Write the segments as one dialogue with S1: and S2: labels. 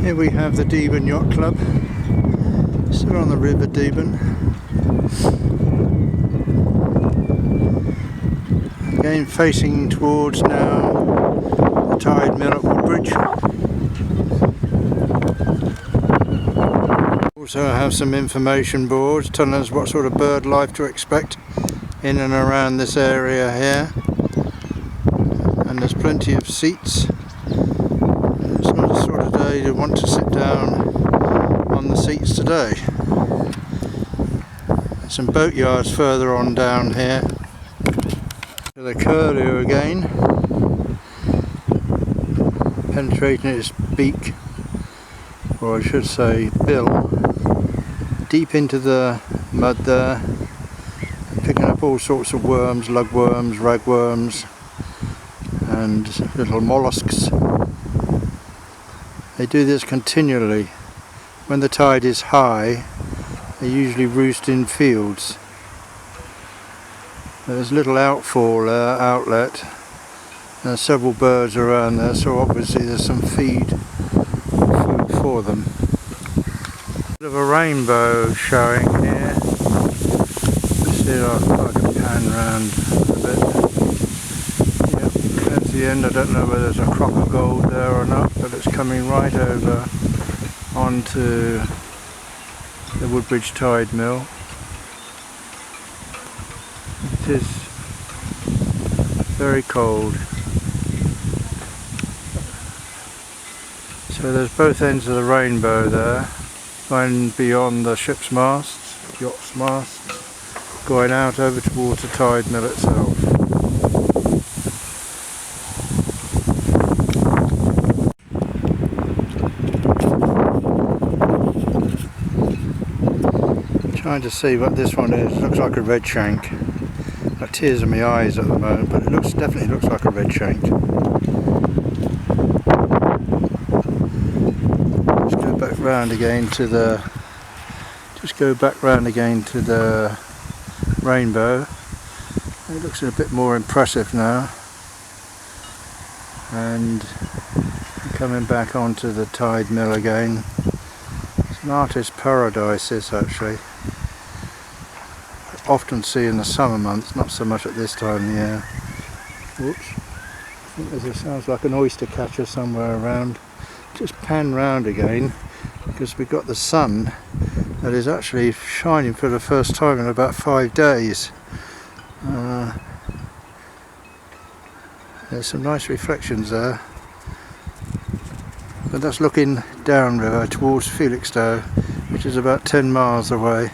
S1: Here we have the Deben Yacht Club, still on the River Deben. Again facing towards now the tide mill at Woodbridge. Also have some information boards telling us what sort of bird life to expect in and around this area here. And there's plenty of seats. It's not the sort of day you want to sit down on the seats today. There's some boatyards further on down here. The curlew again, penetrating its beak, or I should say bill, deep into the mud there, picking up all sorts of worms, lugworms, ragworms and little mollusks. They do this continually. When the tide is high, they usually roost in fields. There's a little outfall outlet. There's several birds around there, so obviously there's some food for them. Bit of a rainbow showing here. See it, I can pan round a bit. Yep, that's the end. I don't know whether there's a crop of gold there or not, but it's coming right over onto the Woodbridge Tide Mill. It is very cold. So there's both ends of the rainbow there, going beyond the ship's masts, yacht's masts, going out over towards the tide mill itself. Trying to see what this one is. It looks like a red shank. Got tears in my eyes at the moment, but it definitely looks like a red shank. Just go back round again to the rainbow. It looks a bit more impressive now. And coming back onto the tide mill again. It's an artist's paradise, this actually. Often see in the summer months, not so much at this time of the year. Whoops. I think there sounds like an oyster catcher somewhere around. Just pan round again, because we've got the sun that is actually shining for the first time in about 5 days. There's some nice reflections there. But that's looking downriver towards Felixstowe, which is about 10 miles away.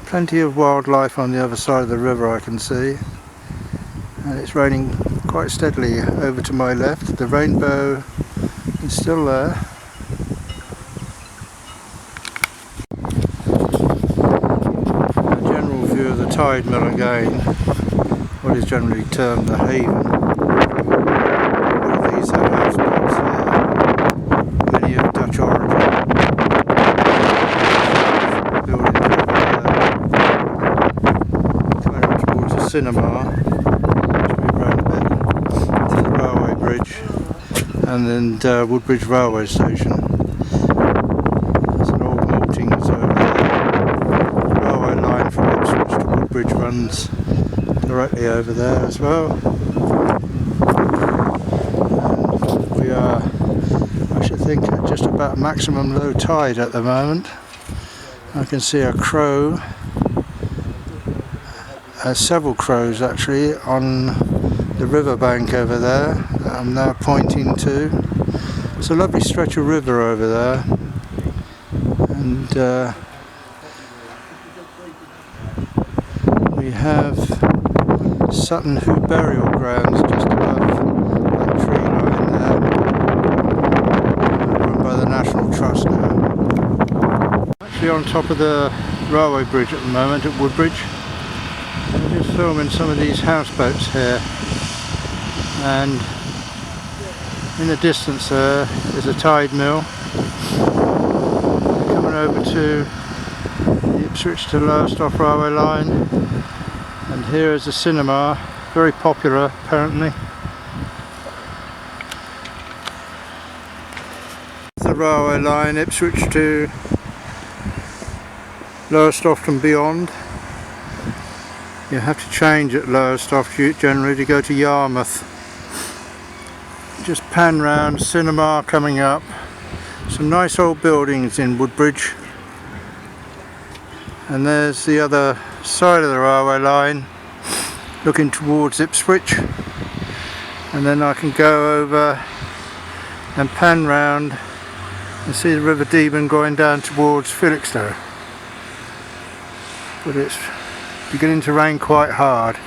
S1: Plenty of wildlife on the other side of the river I can see, and it's raining quite steadily over to my left. The rainbow is still there. A general view of the tide mill again, what is generally termed the haven. All of these have houseboats here, many of Dutch origin. Cinema, round a bit to the railway bridge, and then Woodbridge railway station. There's an old maltings over there. The railway line from Ipswich to Woodbridge runs directly over there as well. And we are, I should think, at just about maximum low tide at the moment. I can see a crow. Several crows actually on the riverbank over there that I'm now pointing to. It's a lovely stretch of river over there, and we have Sutton Hoo burial grounds just above that tree line there, run by the National Trust now. Actually on top of the railway bridge at the moment at Woodbridge. I'm just filming some of these houseboats here, and in the distance there is a tide mill coming over to the Ipswich to Lowestoft railway line, and here is a cinema, very popular apparently. The railway line, Ipswich to Lowestoft and beyond. You have to change at Lowestoft generally to go to Yarmouth. Just pan round, cinema coming up. Some nice old buildings in Woodbridge. And there's the other side of the railway line, looking towards Ipswich. And then I can go over and pan round and see the River Deben going down towards Felixstowe. But it's beginning to rain quite hard.